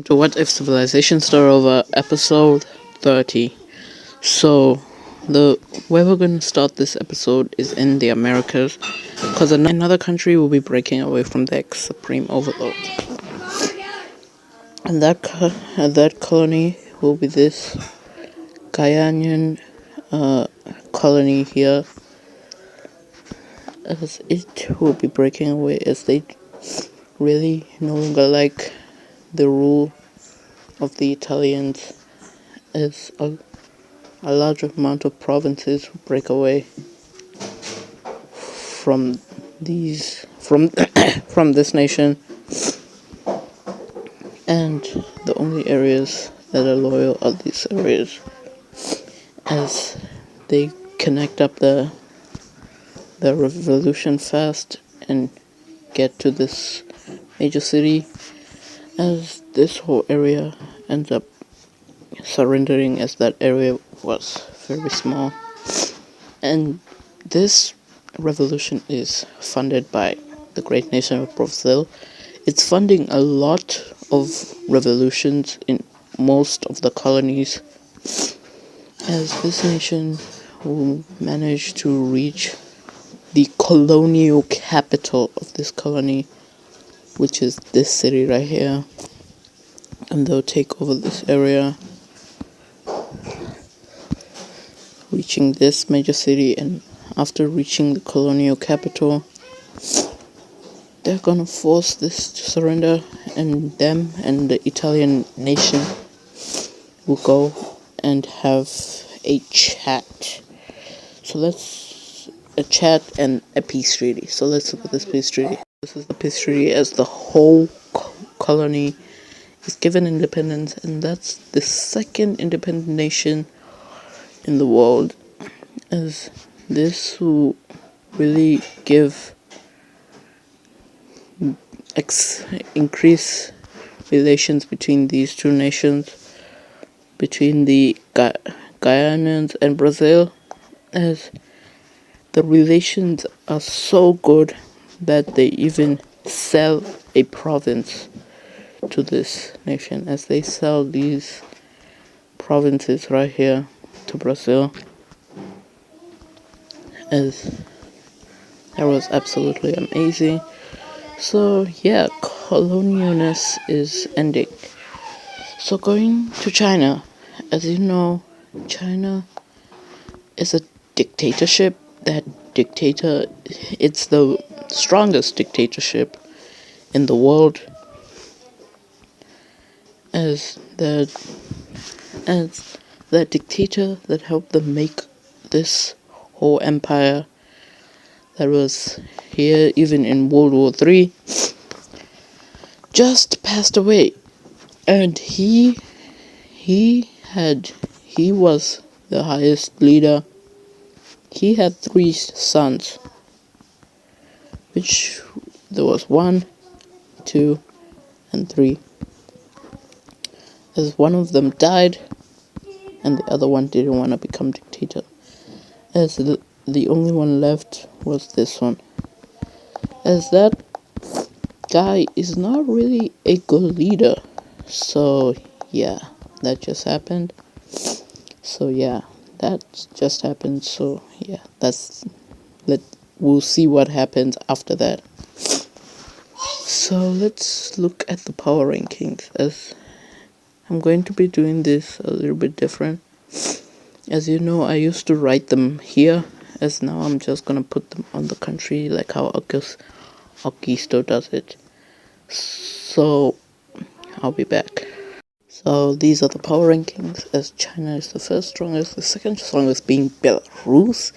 To What If Civilization Start Over, episode 30. So, the where we're going to start this episode is in the Americas, because another country will be breaking away from their supreme overlord, and that colony will be this Guyanan colony here, as it will be breaking away as they really no longer like the rule of the Italians, as a large amount of provinces break away from these from this nation, and the only areas that are loyal are these areas, as they connect up the revolution fast and get to this major city, as this whole area ends up surrendering, as that area was very small. And this revolution is funded by the great nation of Brazil. It's funding a lot of revolutions in most of the colonies, as this nation will manage to reach the colonial capital of this colony, which is this city right here, and they'll take over this area, reaching this major city. And after reaching the colonial capital, they're gonna force this to surrender, and them and the Italian nation will go and have a chat. A chat and a peace treaty. So let's look at this peace treaty. This is the peace treaty, as the whole colony is given independence, and that's the second independent nation in the world, as this will really give increase relations between these two nations, between the Guyanans and Brazil, as the relations are so good that they even sell a province to this nation, as they sell these provinces right here to Brazil, as that was absolutely amazing. So yeah, colonialness is ending. So going to China, as you know, China is a dictatorship. It's the strongest dictatorship in the world, as that dictator that helped them make this whole empire that was here even in World War III just passed away. And he was the highest leader. He had 3 sons, which there was 1, 2, and 3. As one of them died, and the other one didn't want to become dictator, as the only one left was this one, as that guy is not really a good leader. So yeah, that just happened. So yeah, we'll see what happens after that. So let's look at the power rankings, as I'm going to be doing this a little bit different. As you know, I used to write them here, as now I'm just gonna put them on the country, like how Augusto does it. So I'll be back. So these are the power rankings, as China is the first strongest, the second strongest being Belarus.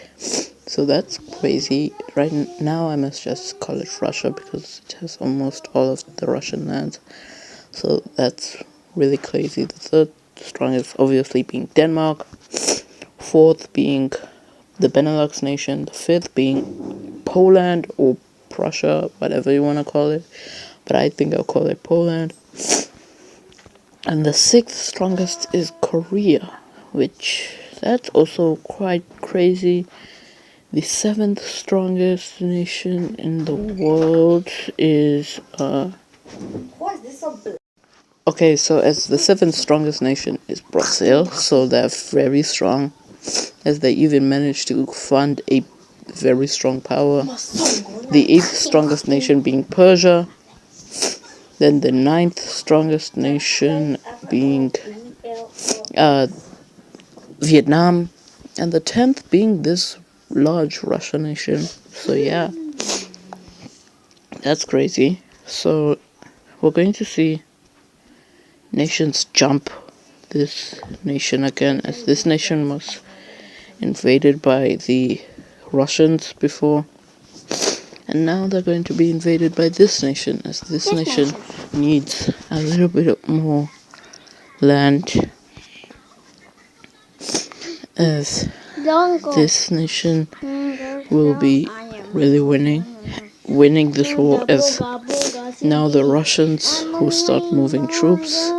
So that's crazy. Right now I must just call it Russia, because it has almost all of the Russian lands. So that's really crazy. The third strongest obviously being Denmark, fourth being the Benelux nation, the fifth being Poland or Prussia, whatever you want to call it, but I think I'll call it Poland. And the sixth strongest is Korea, which that's also quite crazy. The seventh strongest nation in the world is Okay, so as the seventh strongest nation is Brazil, so they're very strong, as they even managed to fund a very strong power. The eighth strongest nation being Persia, then the ninth strongest nation being Vietnam, and the 10th being this large Russian nation. So yeah, that's crazy. So we're going to see nations jump this nation again, as this nation was invaded by the Russians before, and now they're going to be invaded by this nation, as this nation needs a little bit more land, as this nation will be really winning this war, as now the Russians who start moving troops,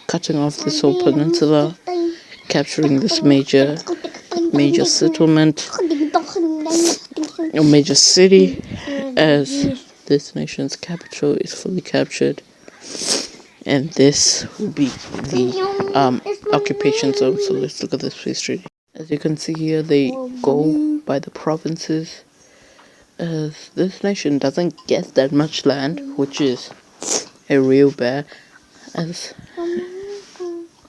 cutting off this whole peninsula, capturing this major settlement or major city, as this nation's capital is fully captured, and this will be the occupation zone. So let's look at this peace treaty. As you can see here, they go by the provinces, as this nation doesn't get that much land, which is a real bad. As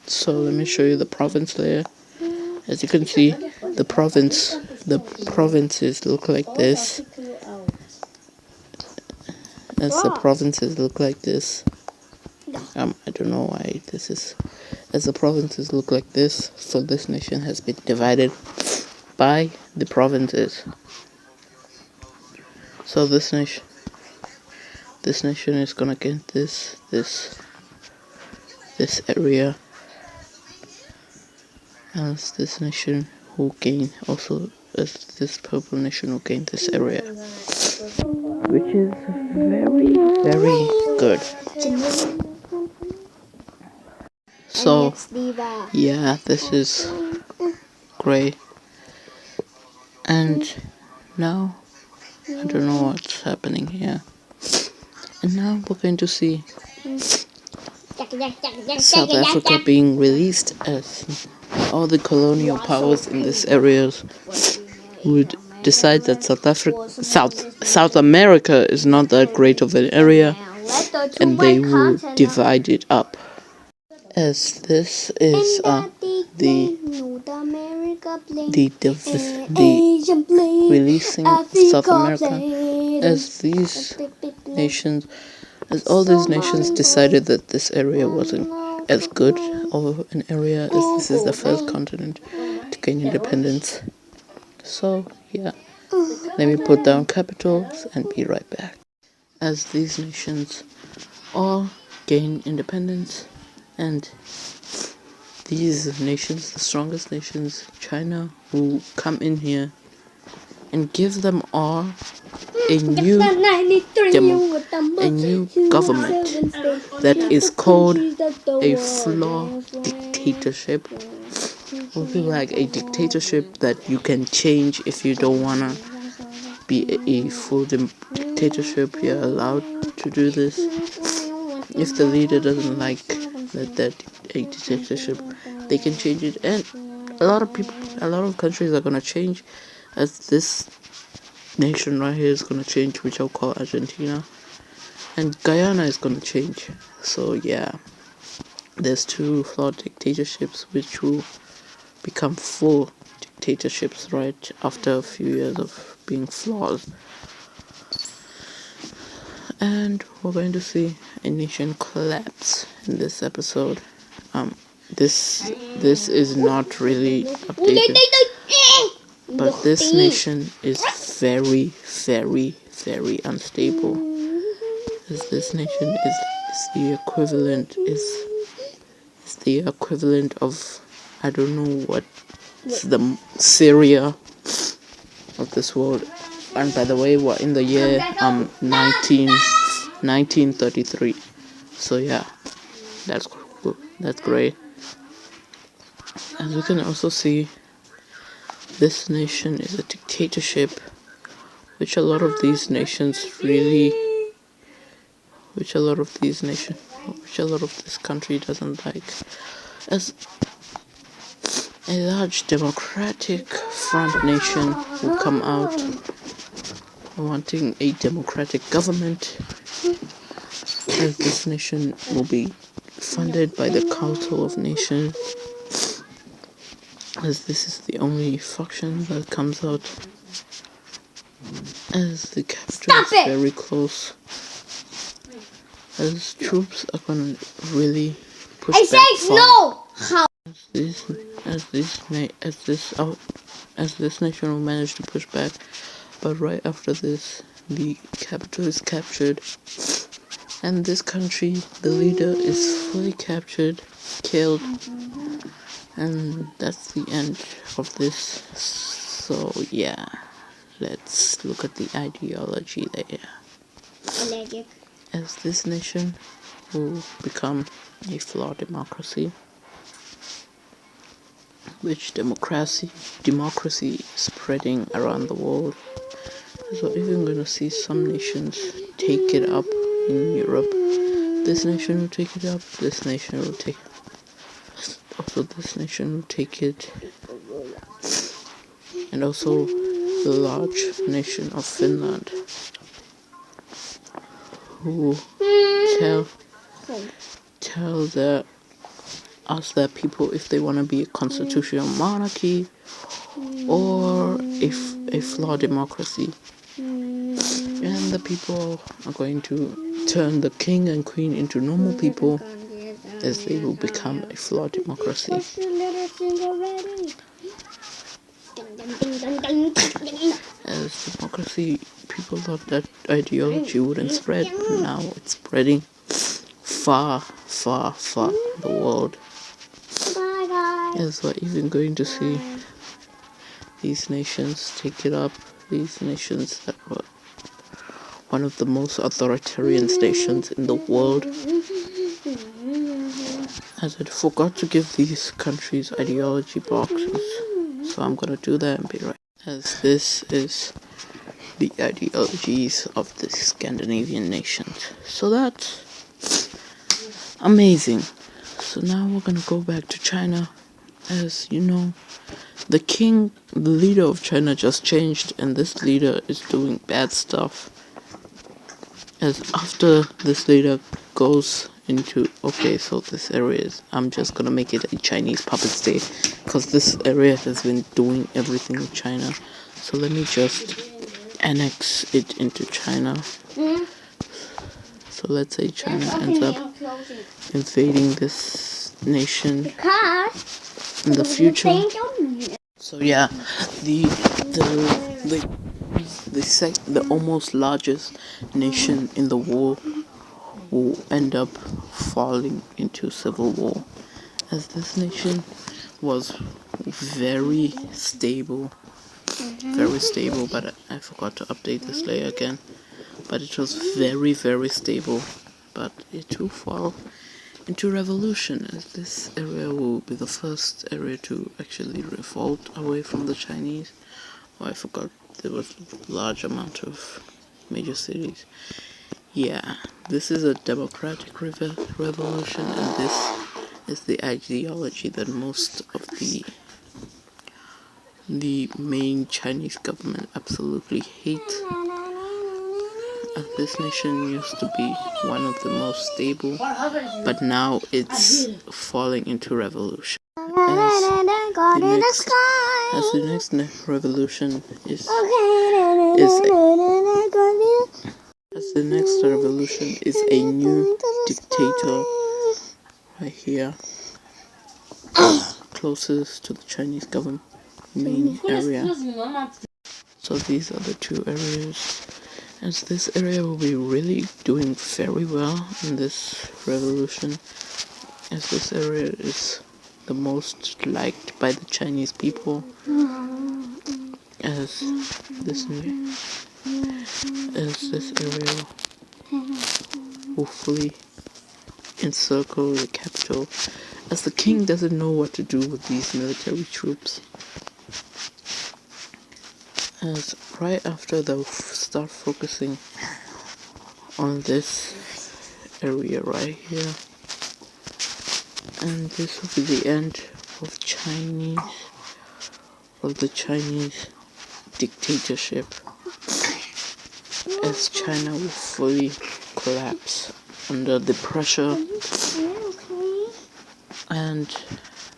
so, let me show you the province layer. As you can see, the provinces look like this. As the provinces look like this. I don't know why this is. As the provinces look like this, so this nation has been divided by the provinces. So this nation is gonna get this area, as this nation will gain also, as this purple nation will gain this area, which is very, very good. So yeah, this is great. And now I don't know what's happening here. And now we're going to see South Africa being released, as all the colonial powers in these areas would decide that South America is not that great of an area, and they will divide it up. As this is the releasing South America, as these nations, as all these nations decided that this area wasn't as good of an area, as this is the first continent to gain independence. So yeah, let me put down capitals and be right back. As these nations all gain independence, and these nations, the strongest nations, China, will come in here and give them all a new government that is called a flawed dictatorship. It will be like a dictatorship that you can change if you don't wanna be a full dictatorship. You're allowed to do this. If the leader doesn't like that a dictatorship, they can change it, and a lot of countries are gonna change, as this nation right here is gonna change, which I'll call Argentina, and Guyana is gonna change. So yeah, there's two flawed dictatorships which will become full dictatorships right after a few years of being flawed. And we're going to see a nation collapse in this episode. This is not really updated, but this nation is very, very, very unstable. As this nation is the equivalent of, I don't know what, it's the Syria of this world. And by the way, we're in the year 1933. So yeah, that's cool. That's great. As we can also see, this nation is a dictatorship, which a lot of these nations which a lot of this country doesn't like, as a large democratic front nation will come out wanting a democratic government, as this nation will be funded by the Council of Nations, as this is the only faction that comes out, as the capital is very close, as troops are gonna really push back far. No! How? As this nation will manage to push back, but right after this, the capital is captured, and this country, the leader is fully captured, killed, and that's the end of this. So yeah, let's look at the ideology there. As this nation will become a flawed democracy, which democracy spreading around the world. So even gonna see some nations take it up in Europe. This nation will take it up, this nation will take also this nation will take it, and also the large nation of Finland, who tell their people if they want to be a constitutional monarchy or if a flawed democracy, and the people are going to turn the king and queen into normal people, as they will become a flawed democracy. As democracy, people thought that ideology wouldn't spread, but now it's spreading far the world. As we're even going to see these nations take it up, these nations that were one of the most authoritarian nations in the world. As I forgot to give these countries ideology boxes, so I'm gonna do that and be right. As this is the ideologies of the Scandinavian nations. So that's amazing. So now we're gonna go back to China. As you know, the leader of China just changed, and this leader is doing bad stuff. As after this leader goes into, okay, so this area is, I'm just gonna make it a Chinese puppet state, because this area has been doing everything with China. So let me just annex it into China. So let's say China ends up invading this nation in the future. So yeah, the almost largest nation in the world will end up falling into civil war, as this nation was very stable, but I forgot to update this layer again, but it was very stable, but it will fall into revolution, as this area will be the first area to actually revolt away from the Chinese. I forgot there was a large amount of major cities. Yeah, this is a democratic revolution, and this is the ideology that most of the main Chinese government absolutely hate. This nation used to be one of the most stable, but now it's falling into revolution. As the next revolution is a new dictator right here, closest to the Chinese government main area. So these are the two areas, as this area will be really doing very well in this revolution, as this area is the most liked by the Chinese people, as this area will fully encircle the capital, as the king doesn't know what to do with these military troops. As right after they'll start focusing on this area right here. And this will be the end of the Chinese dictatorship, as China will fully collapse under the pressure. And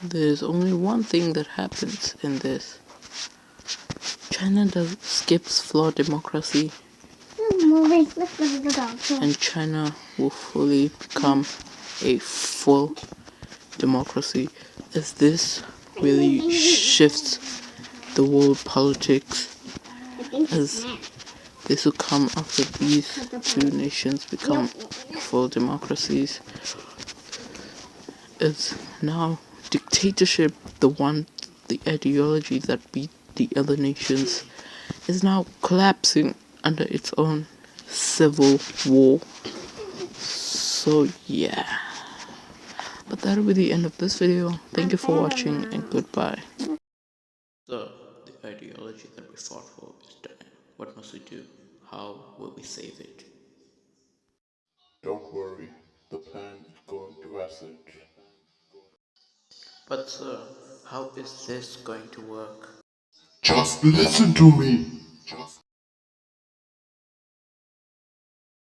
there's only one thing that happens in this. China skips flawed democracy, and China will fully become a full democracy, as this really shifts the world politics, as this will come after these two nations become full democracies. Is now dictatorship, the ideology that beat the other nations, is now collapsing under its own civil war. So yeah, but that'll be the end of this video. Thank you for watching, and goodbye. So the ideology that we fought for is dying. What must we do? How will we save it? Don't worry, the plan is going to asset. But sir, how is this going to work? Just listen to me.